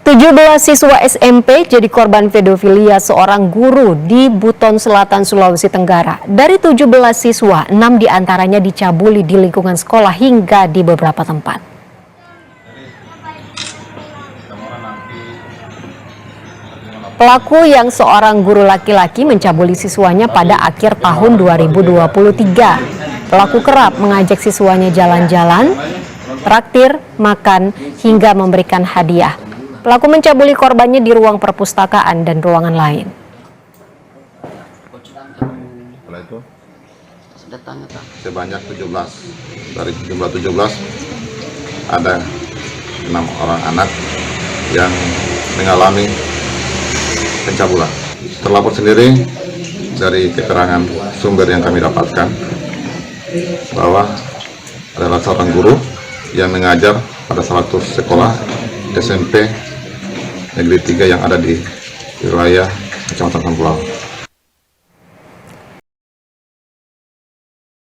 17 siswa SMP jadi korban pedofilia seorang guru di Buton Selatan, Sulawesi Tenggara. Dari 17 siswa, 6 diantaranya dicabuli di lingkungan sekolah hingga di beberapa tempat. Pelaku yang seorang guru laki-laki mencabuli siswanya pada akhir tahun 2023. Pelaku kerap mengajak siswanya jalan-jalan, traktir, makan, hingga memberikan hadiah. Pelaku mencabuli korbannya di ruang perpustakaan dan ruangan lain. Setelah itu sebanyak 17. Dari jumlah 17 ada 6 orang anak yang mengalami pencabulan. Terlapor sendiri dari keterangan sumber yang kami dapatkan bahwa adalah seorang guru yang mengajar pada salah satu sekolah SMP Negeri 3 yang ada di wilayah Kecamatan Sampulau.